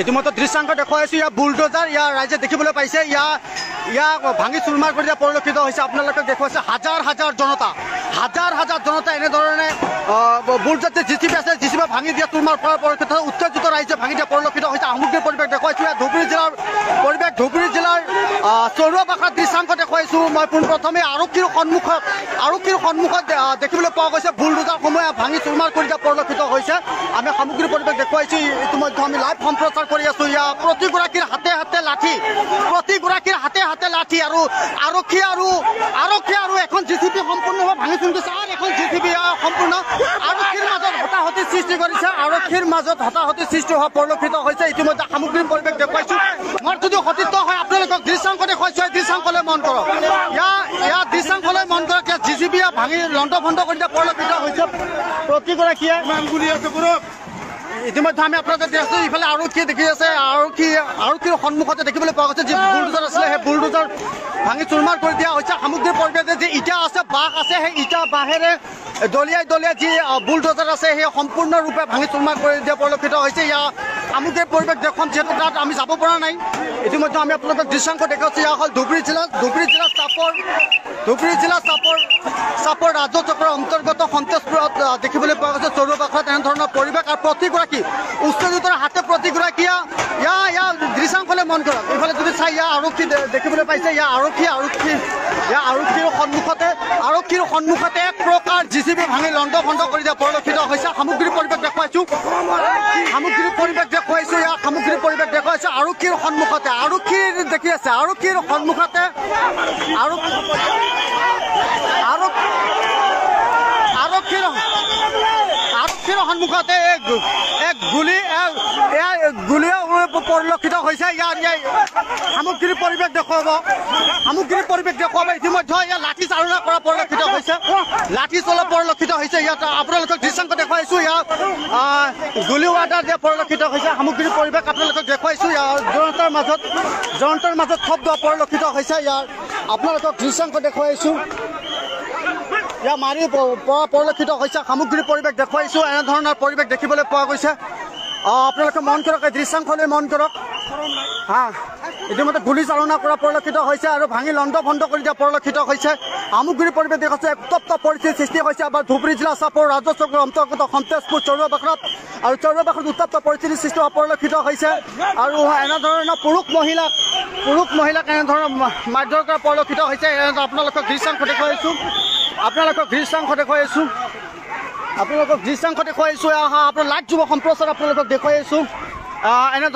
ইতিমধ্যে দৃশ্যাংশ দেখুৱাইছো ইয়াৰ বুলডোজাৰ ইয়াৰ ৰাইজে দেখিবলৈ পাইছে ইয়াক ভাঙি চুৰমাৰ কৰি দিয়া পৰিলক্ষিত হৈছে। আপোনালোকে দেখুৱাইছে হাজাৰ হাজাৰ জনতা এনেধৰণে বুলডোজাৰ যে জিচিবি আছে জিচিবি ভাঙি দিয়া চুৰমাৰ কৰা পৰিলক্ষিত উত্তেজিত ৰাইজে ভাঙি দিয়া পৰিলক্ষিত হৈছে। সামগ্ৰিক পৰিৱেশ দেখুৱাইছো ইয়াত ধুবুৰী জিলাৰ পৰিৱেশ ধুবুৰী জিলাৰ চৰুৱাবাসাৰ দৃশ্যাংশ দেখুৱাইছো মই পোনপ্ৰথমে আৰক্ষীৰ সন্মুখত দেখিবলৈ পোৱা গৈছে বুলডোজাৰসমূহে ভাঙি চুৰমাৰ কৰি দিয়া পৰিলক্ষিত হৈছে। আমি সামগ্ৰিক পৰিৱেশ দেখুৱাইছো ইতিমধ্যে আমি লাইভ সম্প্ৰচাৰ কৰি আছো। ইয়াৰ প্ৰতিগৰাকীৰ হাতে হাতে লাঠি আৰু আৰক্ষী আৰু এখন জিচিবি সম্পূৰ্ণভাৱে ভাঙি চুৰিছে আৰু এখন জিচিবি সম্পূৰ্ণ আৰক্ষীৰ মাজত হতাহতি সৃষ্টি হোৱা পৰিলক্ষিত হৈছে। ইতিমধ্যে সামগ্ৰিক পৰিৱেশ দেখুৱাইছো মই যদি সতীৰ্থ হয় আপোনালোকক দৃশ্যাংশ দেখুৱাইছো দৃশ্যাংশলৈ মন কৰক ইয়াৰ দৃশ্যাংশলৈ মন কৰক ইয়াত জিচিবি ভাঙি লণ্ড ভণ্ড কৰি দিয়া পৰিলক্ষিত হৈছে। প্ৰতিগৰাকীয়ে ইতিমধ্যে আমি আপোনালোকে দেখি আছো ইফালে আৰক্ষী দেখি আছে আৰক্ষীৰ সন্মুখতে দেখিবলৈ পোৱা গৈছে যি বুলডোজাৰ আছিলে সেই বুলডোজাৰ ভাঙি চুৰমাৰ কৰি দিয়া হৈছে। সামগ্ৰিক পৰিৱেশে যি ইটা আছে বাঁহ আছে সেই ইটা বাঁহেৰে দলিয়াই যি বুলডোজাৰ আছে সেই সম্পূৰ্ণৰূপে ভাঙি চুৰমাৰ কৰি দিয়া পৰিলক্ষিত হৈছে। ইয়াৰ সামগ্ৰিক পৰিৱেশ দেখুৱাম যিহেতু তাত আমি যাব পৰা নাই। ইতিমধ্যে আমি আপোনালোকক দৃশ্যাংশ দেখাইছো এয়া হ'ল ধুবুৰী জিলা চাপৰ ৰাজ্য চক্ৰৰ অন্তৰ্গত সন্তেজপুৰত দেখিবলৈ পোৱা গৈছে চৰুৱাবাসাত এনেধৰণৰ পৰিৱেশ আৰু প্ৰতিগৰাকী উত্তেজিতৰ হাতে প্ৰতিগৰাকীয়ে ইয়াৰ দৃশ্যাংশলৈ মন কৰক। এইফালে যদি চাই ইয়াৰ আৰক্ষী দেখিবলৈ পাইছে ইয়াৰ আৰক্ষীৰ সন্মুখতে এক প্ৰকাৰ জিচিবি ভাঙি লণ্ড ভণ্ড কৰি দিয়া পৰিলক্ষিত হৈছে। সামগ্ৰিক পৰিৱেশ দেখুৱাইছো আৰক্ষীৰ সন্মুখতে আৰক্ষীৰ দেখি আছে আৰক্ষীৰ সন্মুখতে এক গুলীয়া পৰিলক্ষিত হৈছে। ইয়াৰ সামগ্ৰিক পৰিৱেশ দেখুৱাব ইতিমধ্যে ইয়াত লাঠি চালনা কৰা পৰিলক্ষিত হৈছে ইয়াত আপোনালোকক দৃশ্যাংশ দেখুৱাইছো ইয়াত গুলী ৱাৰ্ডাৰ দিয়া পৰিলক্ষিত হৈছে। সামগ্ৰিক পৰিৱেশ আপোনালোকক দেখুৱাইছো ইয়াৰ জনতাৰ মাজত শব্দ পৰিলক্ষিত হৈছে। ইয়াৰ আপোনালোকক দৃশ্যাংশ দেখুৱাইছো ইয়াৰ মাৰি পৰা পৰিলক্ষিত হৈছে। সামগ্ৰিক পৰিৱেশ দেখুৱাইছো এনেধৰণৰ পৰিৱেশ দেখিবলৈ পোৱা গৈছে। আপোনালোকে মন কৰক এই দৃশ্যাংশলৈ মন কৰক ইতিমধ্যে গুলী চালনা কৰা পৰিলক্ষিত হৈছে আৰু ভাঙি লণ্ড ভণ্ড কৰি দিয়া পৰিলক্ষিত হৈছে। সামগ্ৰিক পৰিৱেশ দেখুৱাইছে উত্তপ্ত পৰিস্থিতিৰ সৃষ্টি হৈছে আমাৰ ধুবুৰী জিলা চাপৰ ৰাজ্য চক্ৰৰ অন্তৰ্গত সন্তেজপুৰ চৰুৱাবাসাত উত্তপ্ত পৰিস্থিতিৰ সৃষ্টি হোৱা পৰিলক্ষিত হৈছে আৰু এনেধৰণৰ পুৰুষ মহিলাক এনেধৰণৰ মাৰধৰ কৰা পৰিলক্ষিত হৈছে। আপোনালোকক দৃশ্যাংশ দেখুৱাইছো আপোনাৰ লাইভ যুৱ সম্প্ৰচাৰ আপোনালোকক দেখুৱাই আছো।